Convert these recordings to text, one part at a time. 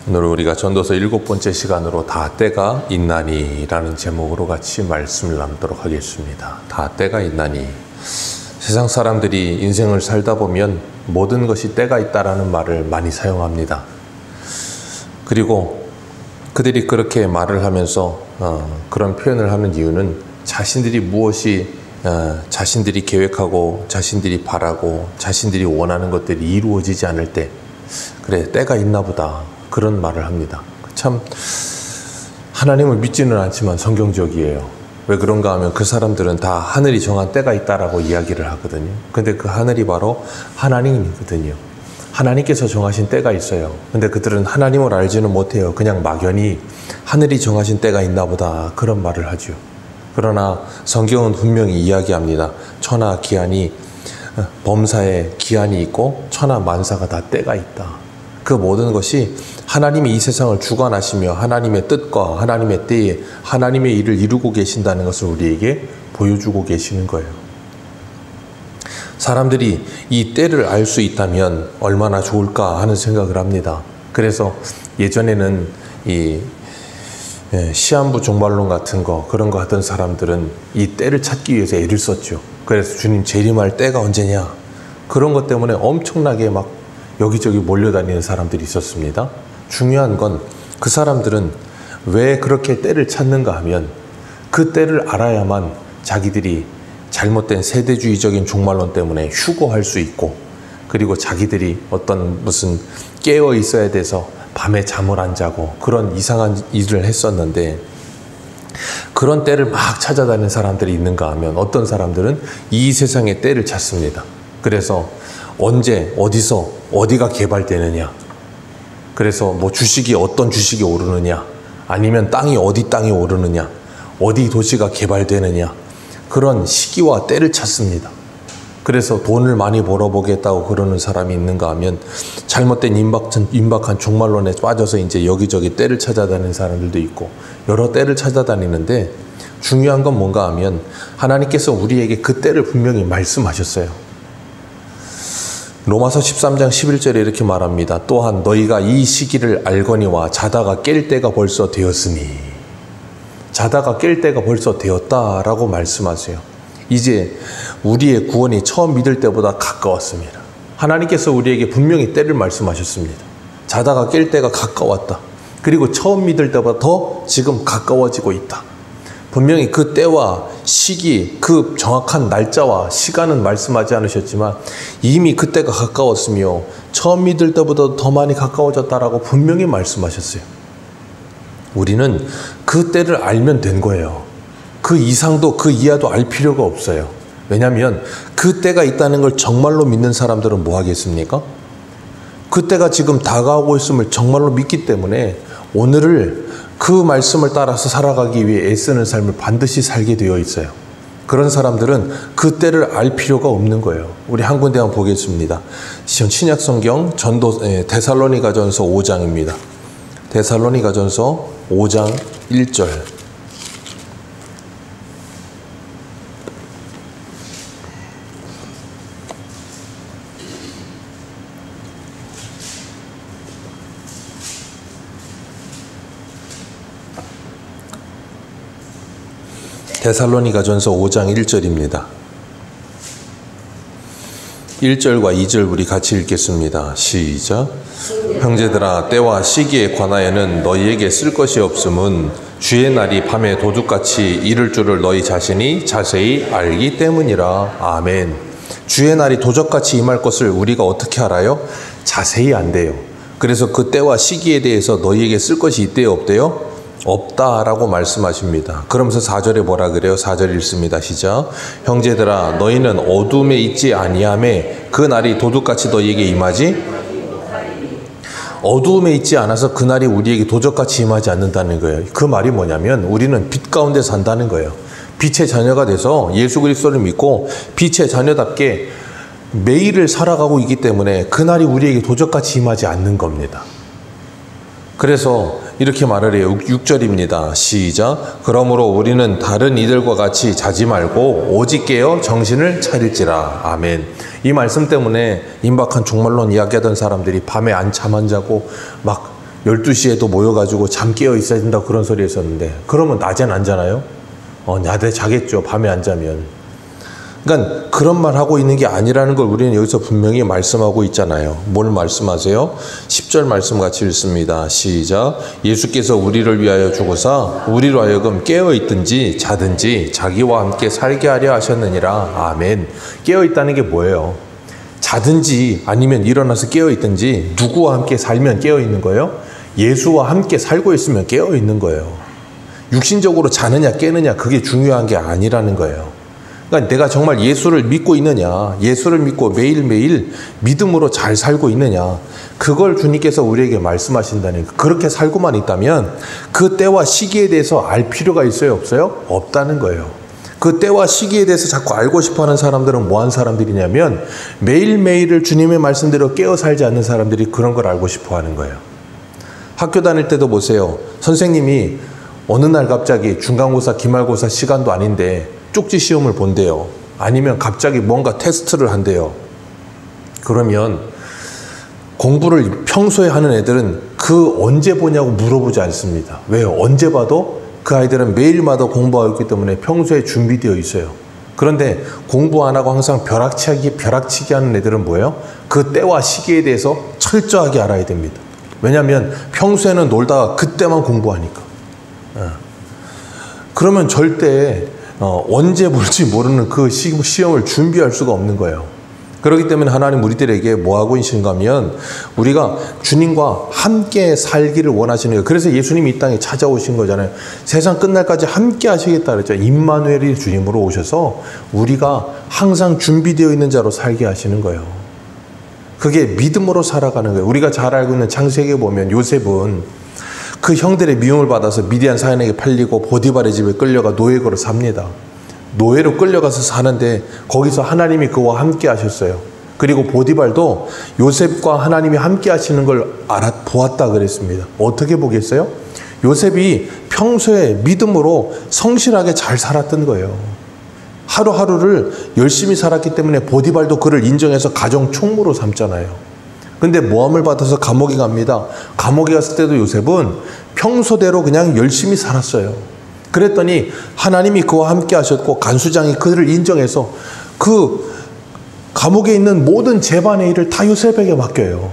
오늘 우리가 전도서 7번째 시간으로 다 때가 있나니 라는 제목으로 같이 말씀을 나누도록 하겠습니다. 다 때가 있나니. 세상 사람들이 인생을 살다 보면 모든 것이 때가 있다라는 말을 많이 사용합니다. 그리고 그들이 그렇게 말을 하면서 그런 표현을 하는 이유는 자신들이 무엇이 자신들이 계획하고 자신들이 바라고 자신들이 원하는 것들이 이루어지지 않을 때 그래 때가 있나 보다 그런 말을 합니다. 참 하나님을 믿지는 않지만 성경적이에요. 왜 그런가 하면 그 사람들은 다 하늘이 정한 때가 있다라고 이야기를 하거든요. 근데 그 하늘이 바로 하나님이거든요. 하나님께서 정하신 때가 있어요. 근데 그들은 하나님을 알지는 못해요. 그냥 막연히 하늘이 정하신 때가 있나 보다 그런 말을 하죠. 그러나 성경은 분명히 이야기합니다. 천하 기한이 범사에 기한이 있고 천하 만사가 다 때가 있다. 그 모든 것이 하나님이 이 세상을 주관하시며 하나님의 뜻과 하나님의 때에 하나님의 일을 이루고 계신다는 것을 우리에게 보여주고 계시는 거예요. 사람들이 이 때를 알 수 있다면 얼마나 좋을까 하는 생각을 합니다. 그래서 예전에는 이 시한부 종말론 같은 거 그런 거 하던 사람들은 이 때를 찾기 위해서 애를 썼죠. 그래서 주님 재림할 때가 언제냐 그런 것 때문에 엄청나게 막 여기저기 몰려다니는 사람들이 있었습니다. 중요한 건 그 사람들은 왜 그렇게 때를 찾는가 하면 그 때를 알아야만 자기들이 잘못된 세대주의적인 종말론 때문에 휴거할 수 있고 그리고 자기들이 어떤 무슨 깨어 있어야 돼서 밤에 잠을 안 자고 그런 이상한 일을 했었는데 그런 때를 막 찾아다니는 사람들이 있는가 하면 어떤 사람들은 이 세상의 때를 찾습니다. 그래서 언제 어디서 어디가 개발되느냐 그래서 뭐 주식이 어떤 주식이 오르느냐 아니면 땅이 어디 땅이 오르느냐 어디 도시가 개발되느냐 그런 시기와 때를 찾습니다. 그래서 돈을 많이 벌어보겠다고 그러는 사람이 있는가 하면 잘못된 임박한 종말론에 빠져서 이제 여기저기 때를 찾아다니는 사람들도 있고 여러 때를 찾아다니는데 중요한 건 뭔가 하면 하나님께서 우리에게 그 때를 분명히 말씀하셨어요. 로마서 13장 11절에 이렇게 말합니다. 또한 너희가 이 시기를 알거니와 자다가 깰 때가 벌써 되었으니 자다가 깰 때가 벌써 되었다라고 말씀하세요. 이제 우리의 구원이 처음 믿을 때보다 가까웠습니다. 하나님께서 우리에게 분명히 때를 말씀하셨습니다. 자다가 깰 때가 가까웠다. 그리고 처음 믿을 때보다 더 지금 가까워지고 있다. 분명히 그 때와 시기, 그 정확한 날짜와 시간은 말씀하지 않으셨지만 이미 그때가 가까웠으며 처음 믿을 때보다 더 많이 가까워졌다라고 분명히 말씀하셨어요. 우리는 그 때를 알면 된 거예요. 그 이상도 그 이하도 알 필요가 없어요. 왜냐하면 그 때가 있다는 걸 정말로 믿는 사람들은 뭐 하겠습니까? 그 때가 지금 다가오고 있음을 정말로 믿기 때문에 오늘을 그 말씀을 따라서 살아가기 위해 애쓰는 삶을 반드시 살게 되어 있어요. 그런 사람들은 그 때를 알 필요가 없는 거예요. 우리 한 군데 한번 보겠습니다. 신약성경 데살로니가전서 5장입니다. 데살로니가전서 5장 1절. 데살로니가전서 5장 1절입니다. 1절과 2절 우리 같이 읽겠습니다. 시작. 형제들아 때와 시기에 관하여는 너희에게 쓸 것이 없음은 주의 날이 밤에 도둑같이 이를 줄을 너희 자신이 자세히 알기 때문이라. 아멘. 주의 날이 도적같이 임할 것을 우리가 어떻게 알아요? 자세히 안대요. 그래서 그 때와 시기에 대해서 너희에게 쓸 것이 있대요 없대요? 없다라고 말씀하십니다. 그러면서 4절에 뭐라 그래요? 4절 읽습니다. 시작. 형제들아 너희는 어둠에 있지 아니하매 그 날이 도둑같이 너희에게 임하지 어두움에 있지 않아서 그날이 우리에게 도적같이 임하지 않는다는 거예요. 그 말이 뭐냐면 우리는 빛 가운데 산다는 거예요. 빛의 자녀가 돼서 예수 그리스도를 믿고 빛의 자녀답게 매일을 살아가고 있기 때문에 그날이 우리에게 도적같이 임하지 않는 겁니다. 그래서 이렇게 말을 해요. 6절입니다. 시작. 그러므로 우리는 다른 이들과 같이 자지 말고 오직 깨어 정신을 차릴지라. 아멘. 이 말씀 때문에 임박한 종말론 이야기하던 사람들이 밤에 잠 안 자고 막 12시에도 모여가지고 잠 깨어 있어야 된다고 그런 소리 했었는데, 그러면 낮엔 안 자나요? 낮에 자겠죠. 밤에 안 자면. 그러니까 그런 말 하고 있는 게 아니라는 걸 우리는 여기서 분명히 말씀하고 있잖아요. 뭘 말씀하세요? 10절 말씀 같이 읽습니다. 시작. 예수께서 우리를 위하여 죽으사 우리로 하여금 깨어있든지 자든지 자기와 함께 살게 하려 하셨느니라. 아멘. 깨어있다는 게 뭐예요? 자든지 아니면 일어나서 깨어있든지 누구와 함께 살면 깨어있는 거예요? 예수와 함께 살고 있으면 깨어있는 거예요. 육신적으로 자느냐 깨느냐 그게 중요한 게 아니라는 거예요. 그러니까 내가 정말 예수를 믿고 있느냐, 예수를 믿고 매일매일 믿음으로 잘 살고 있느냐, 그걸 주님께서 우리에게 말씀하신다는 거예요. 그렇게 살고만 있다면 그 때와 시기에 대해서 알 필요가 있어요, 없어요? 없다는 거예요. 그 때와 시기에 대해서 자꾸 알고 싶어하는 사람들은 뭐한 사람들이냐면 매일매일을 주님의 말씀대로 깨어 살지 않는 사람들이 그런 걸 알고 싶어하는 거예요. 학교 다닐 때도 보세요. 선생님이 어느 날 갑자기 중간고사, 기말고사 시간도 아닌데 쪽지 시험을 본대요. 아니면 갑자기 뭔가 테스트를 한대요. 그러면 공부를 평소에 하는 애들은 그 언제 보냐고 물어보지 않습니다. 왜요? 언제 봐도 그 아이들은 매일마다 공부하고 있기 때문에 평소에 준비되어 있어요. 그런데 공부 안 하고 항상 벼락치기 하는 애들은 뭐예요? 그 때와 시기에 대해서 철저하게 알아야 됩니다. 왜냐하면 평소에는 놀다가 그때만 공부하니까. 그러면 절대 언제 볼지 모르는 그 시험을 준비할 수가 없는 거예요. 그렇기 때문에 하나님 우리들에게 뭐 하고 계신가 하면 우리가 주님과 함께 살기를 원하시는 거예요. 그래서 예수님이 이 땅에 찾아오신 거잖아요. 세상 끝날까지 함께 하시겠다 그랬죠. 임마누엘이 주님으로 오셔서 우리가 항상 준비되어 있는 자로 살게 하시는 거예요. 그게 믿음으로 살아가는 거예요. 우리가 잘 알고 있는 창세기에 보면 요셉은 그 형들의 미움을 받아서 미디안 사연에게 팔리고 보디발의 집에 끌려가 노예로 삽니다. 노예로 끌려가서 사는데 거기서 하나님이 그와 함께 하셨어요. 그리고 보디발도 요셉과 하나님이 함께 하시는 걸 보았다 그랬습니다. 어떻게 보겠어요? 요셉이 평소에 믿음으로 성실하게 잘 살았던 거예요. 하루하루를 열심히 살았기 때문에 보디발도 그를 인정해서 가정 총무로 삼잖아요. 근데 모함을 받아서 감옥에 갑니다. 감옥에 갔을 때도 요셉은 평소대로 그냥 열심히 살았어요. 그랬더니 하나님이 그와 함께 하셨고 간수장이 그를 인정해서 그 감옥에 있는 모든 재반의 일을 다 요셉에게 맡겨요.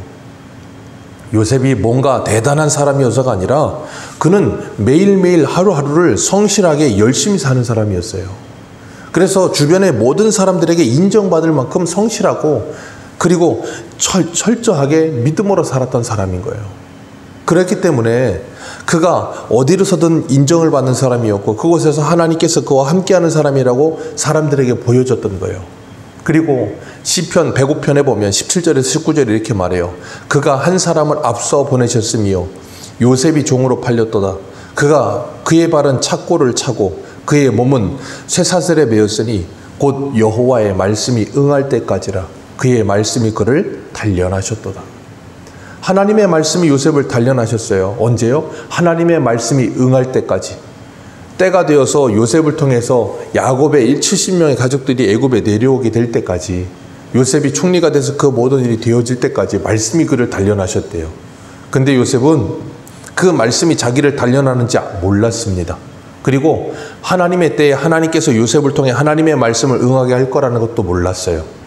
요셉이 뭔가 대단한 사람이어서가 아니라 그는 매일매일 하루하루를 성실하게 열심히 사는 사람이었어요. 그래서 주변의 모든 사람들에게 인정받을 만큼 성실하고 그리고 철저하게 믿음으로 살았던 사람인 거예요. 그렇기 때문에 그가 어디로서든 인정을 받는 사람이었고 그곳에서 하나님께서 그와 함께하는 사람이라고 사람들에게 보여줬던 거예요. 그리고 시편 105편에 보면 17절에서 19절에 이렇게 말해요. 그가 한 사람을 앞서 보내셨으며 요셉이 종으로 팔렸도다. 그가 그의 발은 착고를 차고 그의 몸은 쇠사슬에 매였으니 곧 여호와의 말씀이 응할 때까지라. 그의 말씀이 그를 단련하셨도다. 하나님의 말씀이 요셉을 단련하셨어요. 언제요? 하나님의 말씀이 응할 때까지. 때가 되어서 요셉을 통해서 야곱의 70명의 가족들이 애굽에 내려오게 될 때까지, 요셉이 총리가 돼서 그 모든 일이 되어질 때까지 말씀이 그를 단련하셨대요. 근데 요셉은 그 말씀이 자기를 단련하는지 몰랐습니다. 그리고 하나님의 때에 하나님께서 요셉을 통해 하나님의 말씀을 응하게 할 거라는 것도 몰랐어요.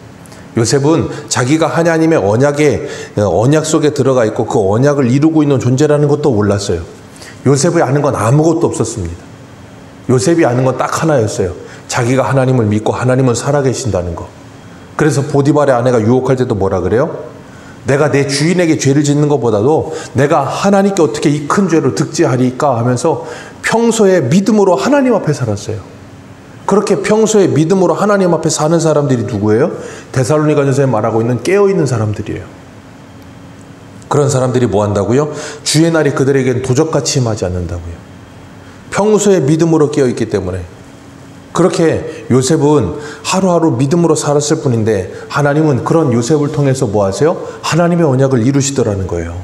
요셉은 자기가 하나님의 언약 속에 들어가 있고 그 언약을 이루고 있는 존재라는 것도 몰랐어요. 요셉이 아는 건 아무것도 없었습니다. 요셉이 아는 건 딱 하나였어요. 자기가 하나님을 믿고 하나님은 살아계신다는 거. 그래서 보디발의 아내가 유혹할 때도 뭐라 그래요? 내가 내 주인에게 죄를 짓는 것보다도 내가 하나님께 어떻게 이 큰 죄를 득지하리까 하면서 평소에 믿음으로 하나님 앞에 살았어요. 그렇게 평소에 믿음으로 하나님 앞에 사는 사람들이 누구예요? 데살로니가전서에 말하고 있는 깨어있는 사람들이에요. 그런 사람들이 뭐 한다고요? 주의 날이 그들에겐 도적같이 임하지 않는다고요. 평소에 믿음으로 깨어있기 때문에. 그렇게 요셉은 하루하루 믿음으로 살았을 뿐인데 하나님은 그런 요셉을 통해서 뭐 하세요? 하나님의 언약을 이루시더라는 거예요.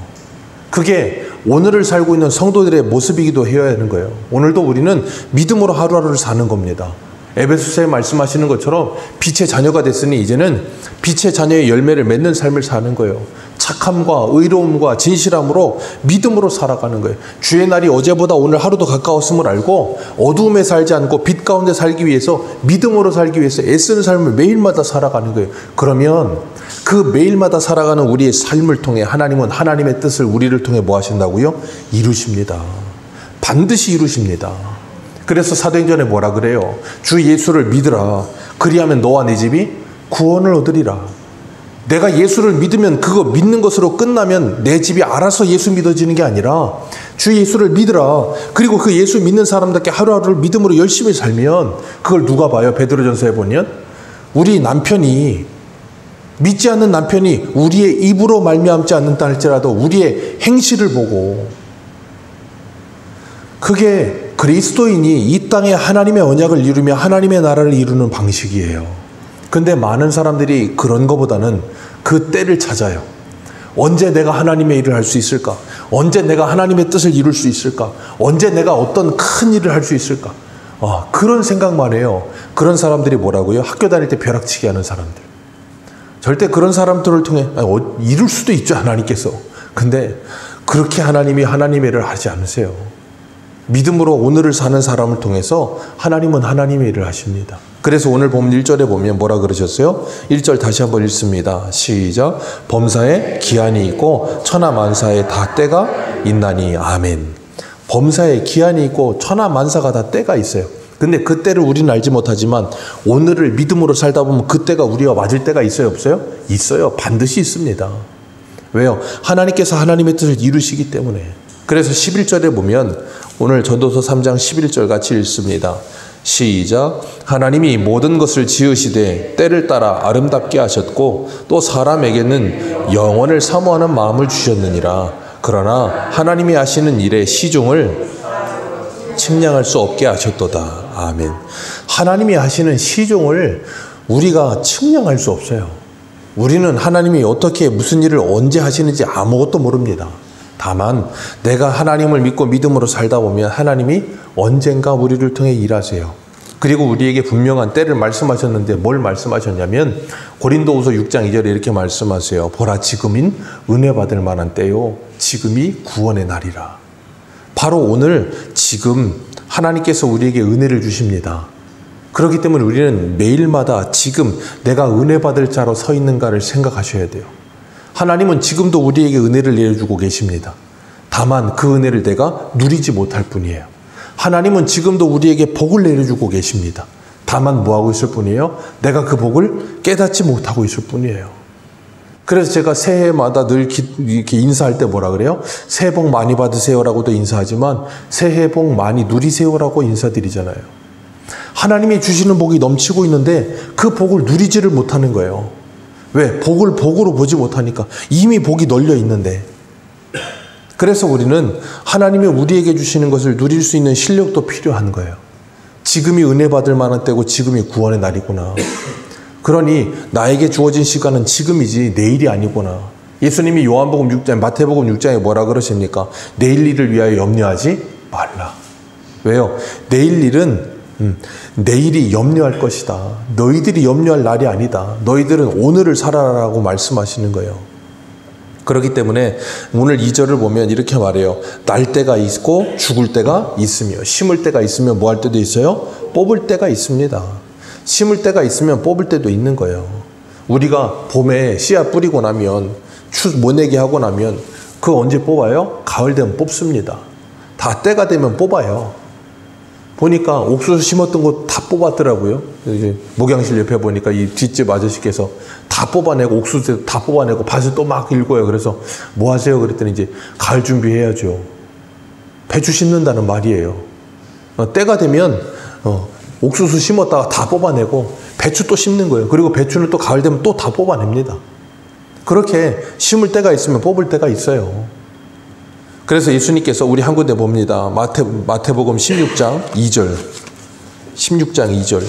그게 오늘을 살고 있는 성도들의 모습이기도 해야 하는 거예요. 오늘도 우리는 믿음으로 하루하루를 사는 겁니다. 에베소서에 말씀하시는 것처럼 빛의 자녀가 됐으니 이제는 빛의 자녀의 열매를 맺는 삶을 사는 거예요. 착함과 의로움과 진실함으로 믿음으로 살아가는 거예요. 주의 날이 어제보다 오늘 하루도 가까웠음을 알고 어두움에 살지 않고 빛 가운데 살기 위해서 믿음으로 살기 위해서 애쓰는 삶을 매일마다 살아가는 거예요. 그러면 그 매일마다 살아가는 우리의 삶을 통해 하나님은 하나님의 뜻을 우리를 통해 뭐 하신다고요? 이루십니다. 반드시 이루십니다. 그래서 사도행전에 뭐라 그래요? 주 예수를 믿으라. 그리하면 너와 네 집이 구원을 얻으리라. 내가 예수를 믿으면 그거 믿는 것으로 끝나면 내 집이 알아서 예수 믿어지는 게 아니라 주 예수를 믿으라. 그리고 그 예수 믿는 사람답게 하루하루를 믿음으로 열심히 살면 그걸 누가 봐요? 베드로전서에 보면 우리 남편이 믿지 않는 남편이 우리의 입으로 말미암지 않는다 할지라도 우리의 행실을 보고 그게 그리스도인이 이 땅에 하나님의 언약을 이루며 하나님의 나라를 이루는 방식이에요. 근데 많은 사람들이 그런 것보다는 그 때를 찾아요. 언제 내가 하나님의 일을 할 수 있을까? 언제 내가 하나님의 뜻을 이룰 수 있을까? 언제 내가 어떤 큰 일을 할 수 있을까? 그런 생각만 해요. 그런 사람들이 뭐라고요? 학교 다닐 때 벼락치기 하는 사람들. 절대 그런 사람들을 통해 이룰 수도 있죠, 하나님께서. 근데 그렇게 하나님이 하나님의 일을 하지 않으세요. 믿음으로 오늘을 사는 사람을 통해서 하나님은 하나님의 일을 하십니다. 그래서 오늘 보면 1절에 보면 뭐라 그러셨어요? 1절 다시 한번 읽습니다. 시작. 범사에 기한이 있고 천하만사에 다 때가 있나니. 아멘. 범사에 기한이 있고 천하만사가 다 때가 있어요. 근데 그 때를 우리는 알지 못하지만 오늘을 믿음으로 살다 보면 그 때가 우리와 맞을 때가 있어요, 없어요? 있어요. 반드시 있습니다. 왜요? 하나님께서 하나님의 뜻을 이루시기 때문에. 그래서 11절에 보면 오늘 전도서 3장 11절 같이 읽습니다. 시작. 하나님이 모든 것을 지으시되 때를 따라 아름답게 하셨고 또 사람에게는 영원을 사모하는 마음을 주셨느니라. 그러나 하나님이 하시는 일의 시종을 측량할 수 없게 하셨도다. 아멘. 하나님이 하시는 시종을 우리가 측량할 수 없어요. 우리는 하나님이 어떻게 무슨 일을 언제 하시는지 아무것도 모릅니다. 다만 내가 하나님을 믿고 믿음으로 살다 보면 하나님이 언젠가 우리를 통해 일하세요. 그리고 우리에게 분명한 때를 말씀하셨는데 뭘 말씀하셨냐면 고린도후서 6장 2절에 이렇게 말씀하세요. 보라, 지금인 은혜 받을 만한 때요, 지금이 구원의 날이라. 바로 오늘 지금 하나님께서 우리에게 은혜를 주십니다. 그렇기 때문에 우리는 매일마다 지금 내가 은혜 받을 자로 서 있는가를 생각하셔야 돼요. 하나님은 지금도 우리에게 은혜를 내려주고 계십니다. 다만 그 은혜를 내가 누리지 못할 뿐이에요. 하나님은 지금도 우리에게 복을 내려주고 계십니다. 다만 뭐하고 있을 뿐이에요? 내가 그 복을 깨닫지 못하고 있을 뿐이에요. 그래서 제가 새해마다 늘 이렇게 인사할 때 뭐라 그래요? 새해 복 많이 받으세요라고도 인사하지만 새해 복 많이 누리세요라고 인사드리잖아요. 하나님이 주시는 복이 넘치고 있는데 그 복을 누리지를 못하는 거예요. 왜? 복을 복으로 보지 못하니까. 이미 복이 널려 있는데. 그래서 우리는 하나님이 우리에게 주시는 것을 누릴 수 있는 실력도 필요한 거예요. 지금이 은혜 받을 만한 때고 지금이 구원의 날이구나. 그러니 나에게 주어진 시간은 지금이지 내일이 아니구나. 예수님이 요한복음 6장, 마태복음 6장에 뭐라 그러십니까? 내일 일을 위하여 염려하지 말라. 왜요? 내일 일은 내일이 염려할 것이다. 너희들이 염려할 날이 아니다. 너희들은 오늘을 살아라라고 말씀하시는 거예요. 그렇기 때문에 오늘 2절을 보면 이렇게 말해요. 날 때가 있고 죽을 때가 있으며, 심을 때가 있으면 뭐 할 때도 있어요? 뽑을 때가 있습니다. 심을 때가 있으면 뽑을 때도 있는 거예요. 우리가 봄에 씨앗 뿌리고 나면 모내기 하고 나면 그거 언제 뽑아요? 가을 되면 뽑습니다. 다 때가 되면 뽑아요. 보니까 옥수수 심었던 거 다 뽑았더라고요. 이제 목양실 옆에 보니까 이 뒷집 아저씨께서 다 뽑아내고 옥수수 다 뽑아내고 밭을 또 막 일궈요. 그래서 뭐 하세요? 그랬더니 이제 가을 준비해야죠. 배추 심는다는 말이에요. 때가 되면 옥수수 심었다가 다 뽑아내고 배추 또 심는 거예요. 그리고 배추는 또 가을 되면 또 다 뽑아냅니다. 그렇게 심을 때가 있으면 뽑을 때가 있어요. 그래서 예수님께서 우리 한 군데 봅니다. 마태복음 16장 2절. 16장 2절.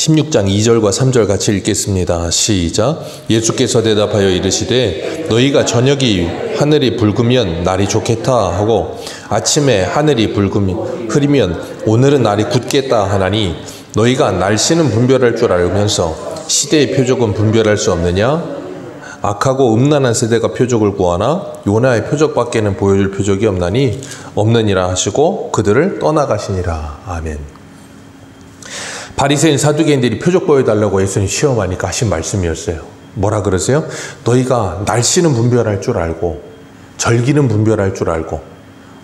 16장 2절과 3절 같이 읽겠습니다. 시작. 예수께서 대답하여 이르시되 너희가 저녁이 하늘이 붉으면 날이 좋겠다 하고 아침에 하늘이 흐리면 오늘은 날이 굳겠다 하나니 너희가 날씨는 분별할 줄 알면서 시대의 표적은 분별할 수 없느냐? 악하고 음란한 세대가 표적을 구하나 요나의 표적밖에는 보여줄 표적이 없느니라 하시고 그들을 떠나가시니라. 아멘. 바리새인 사두개인들이 표적 보여달라고 예수님 시험하니까 하신 말씀이었어요. 뭐라 그러세요? 너희가 날씨는 분별할 줄 알고 절기는 분별할 줄 알고.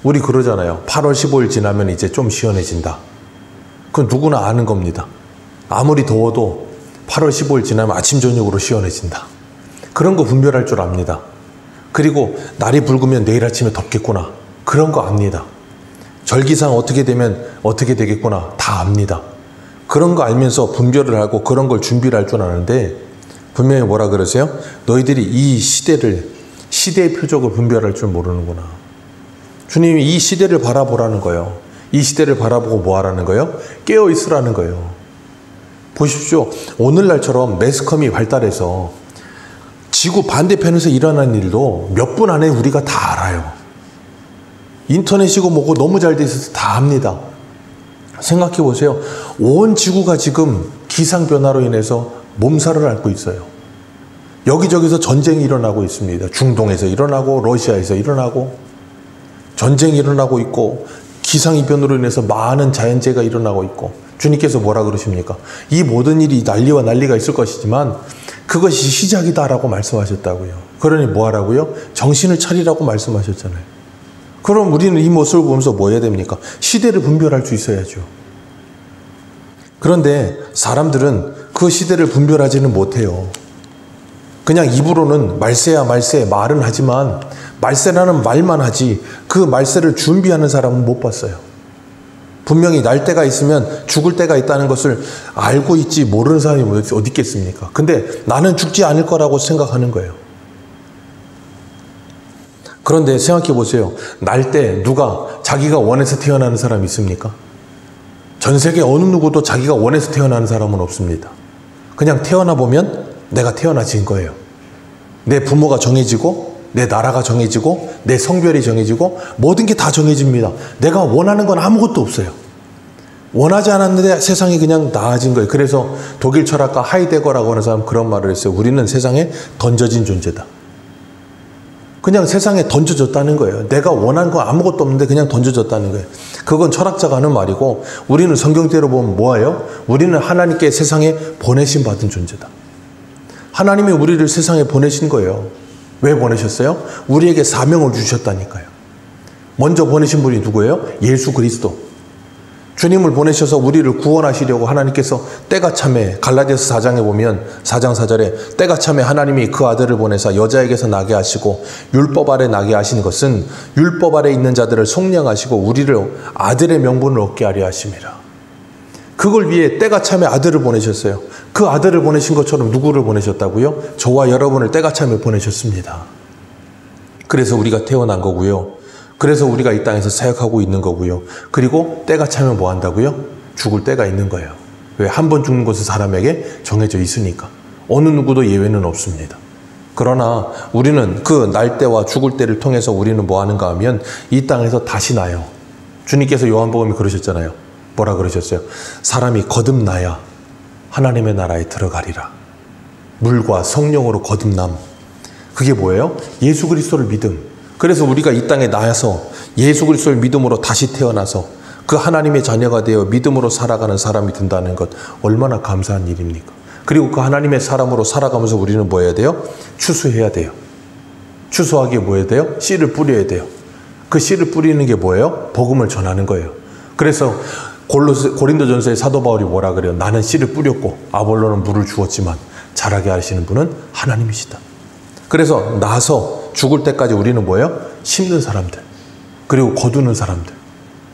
우리 그러잖아요. 8월 15일 지나면 이제 좀 시원해진다. 그건 누구나 아는 겁니다. 아무리 더워도 8월 15일 지나면 아침 저녁으로 시원해진다. 그런 거 분별할 줄 압니다. 그리고 날이 붉으면 내일 아침에 덥겠구나. 그런 거 압니다. 절기상 어떻게 되면 어떻게 되겠구나. 다 압니다. 그런 거 알면서 분별을 하고 그런 걸 준비를 할 줄 아는데 분명히 뭐라 그러세요? 너희들이 이 시대의 표적을 분별할 줄 모르는구나. 주님이 이 시대를 바라보라는 거예요. 이 시대를 바라보고 뭐 하라는 거예요? 깨어 있으라는 거예요. 보십시오. 오늘날처럼 매스컴이 발달해서 지구 반대편에서 일어난 일도 몇 분 안에 우리가 다 알아요. 인터넷이고 뭐고 너무 잘 돼 있어서 다 압니다. 생각해 보세요. 온 지구가 지금 기상변화로 인해서 몸살을 앓고 있어요. 여기저기서 전쟁이 일어나고 있습니다. 중동에서 일어나고 러시아에서 일어나고 전쟁이 일어나고 있고 기상이변으로 인해서 많은 자연재해가 일어나고 있고 주님께서 뭐라 그러십니까? 이 모든 일이 난리와 난리가 있을 것이지만 그것이 시작이다라고 말씀하셨다고요. 그러니 뭐 하라고요? 정신을 차리라고 말씀하셨잖아요. 그럼 우리는 이 모습을 보면서 뭐 해야 됩니까? 시대를 분별할 수 있어야죠. 그런데 사람들은 그 시대를 분별하지는 못해요. 그냥 입으로는 말세야 말세 말은 하지만 말세라는 말만 하지 그 말세를 준비하는 사람은 못 봤어요. 분명히 날 때가 있으면 죽을 때가 있다는 것을 알고 있지 모르는 사람이 어디 있겠습니까? 근데 나는 죽지 않을 거라고 생각하는 거예요. 그런데 생각해 보세요. 날 때 누가 자기가 원해서 태어나는 사람이 있습니까? 전 세계 어느 누구도 자기가 원해서 태어나는 사람은 없습니다. 그냥 태어나 보면 내가 태어나진 거예요. 내 부모가 정해지고 내 나라가 정해지고 내 성별이 정해지고 모든 게 다 정해집니다. 내가 원하는 건 아무것도 없어요. 원하지 않았는데 세상이 그냥 나아진 거예요. 그래서 독일 철학가 하이데거라고 하는 사람 그런 말을 했어요. 우리는 세상에 던져진 존재다. 그냥 세상에 던져졌다는 거예요. 내가 원하는 건 아무것도 없는데 그냥 던져졌다는 거예요. 그건 철학자가 하는 말이고 우리는 성경대로 보면 뭐예요? 우리는 하나님께 세상에 보내심 받은 존재다. 하나님이 우리를 세상에 보내신 거예요. 왜 보내셨어요? 우리에게 사명을 주셨다니까요. 먼저 보내신 분이 누구예요? 예수 그리스도. 주님을 보내셔서 우리를 구원하시려고 하나님께서 때가 참에 갈라디아서 4장에 보면 4장 4절에 때가 참에 하나님이 그 아들을 보내사 여자에게서 나게 하시고 율법 아래 나게 하신 것은 율법 아래 있는 자들을 속량하시고 우리를 아들의 명분을 얻게 하려 하심이라. 그걸 위해 때가 참에 아들을 보내셨어요. 그 아들을 보내신 것처럼 누구를 보내셨다고요? 저와 여러분을 때가 참에 보내셨습니다. 그래서 우리가 태어난 거고요. 그래서 우리가 이 땅에서 사역하고 있는 거고요. 그리고 때가 차면 뭐 한다고요? 죽을 때가 있는 거예요. 왜? 한 번 죽는 것은 사람에게 정해져 있으니까. 어느 누구도 예외는 없습니다. 그러나 우리는 그 날 때와 죽을 때를 통해서 우리는 뭐 하는가 하면 이 땅에서 다시 나요. 주님께서 요한복음에 그러셨잖아요. 뭐라 그러셨어요? 사람이 거듭나야 하나님의 나라에 들어가리라. 물과 성령으로 거듭남. 그게 뭐예요? 예수 그리스도를 믿음. 그래서 우리가 이 땅에 나와서 예수 그리스도를 믿음으로 다시 태어나서 그 하나님의 자녀가 되어 믿음으로 살아가는 사람이 된다는 것 얼마나 감사한 일입니까? 그리고 그 하나님의 사람으로 살아가면서 우리는 뭐 해야 돼요? 추수해야 돼요. 추수하기에 뭐 해야 돼요? 씨를 뿌려야 돼요. 그 씨를 뿌리는 게 뭐예요? 복음을 전하는 거예요. 그래서 고린도전서의 사도 바울이 뭐라 그래요? 나는 씨를 뿌렸고 아볼로는 물을 주었지만 자라게 하시는 분은 하나님이시다. 그래서 나서 죽을 때까지 우리는 뭐예요? 심는 사람들. 그리고 거두는 사람들.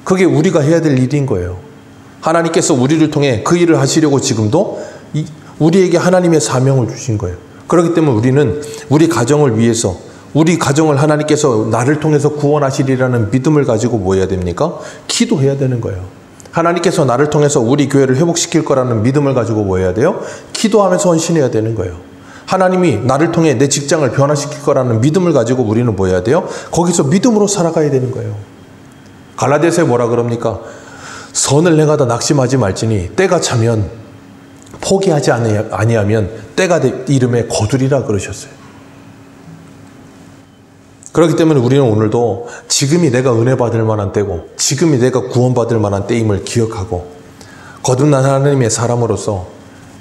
그게 우리가 해야 될 일인 거예요. 하나님께서 우리를 통해 그 일을 하시려고 지금도 우리에게 하나님의 사명을 주신 거예요. 그렇기 때문에 우리는 우리 가정을 위해서 우리 가정을 하나님께서 나를 통해서 구원하시리라는 믿음을 가지고 뭐 해야 됩니까? 기도해야 되는 거예요. 하나님께서 나를 통해서 우리 교회를 회복시킬 거라는 믿음을 가지고 뭐 해야 돼요? 기도하면서 헌신해야 되는 거예요. 하나님이 나를 통해 내 직장을 변화시킬 거라는 믿음을 가지고 우리는 뭐 해야 돼요? 거기서 믿음으로 살아가야 되는 거예요. 갈라디아서에 뭐라 그럽니까? 선을 행하다 낙심하지 말지니 때가 차면 포기하지 아니하면 때가 이름에 거두리라 그러셨어요. 그렇기 때문에 우리는 오늘도 지금이 내가 은혜 받을 만한 때고 지금이 내가 구원받을 만한 때임을 기억하고 거듭난 하나님의 사람으로서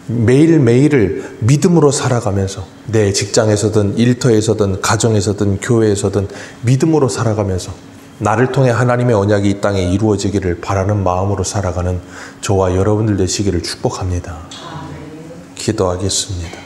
매일매일을 믿음으로 살아가면서 내 직장에서든 일터에서든 가정에서든 교회에서든 믿음으로 살아가면서 나를 통해 하나님의 언약이 이 땅에 이루어지기를 바라는 마음으로 살아가는 저와 여러분들 되시기를 축복합니다. 기도하겠습니다.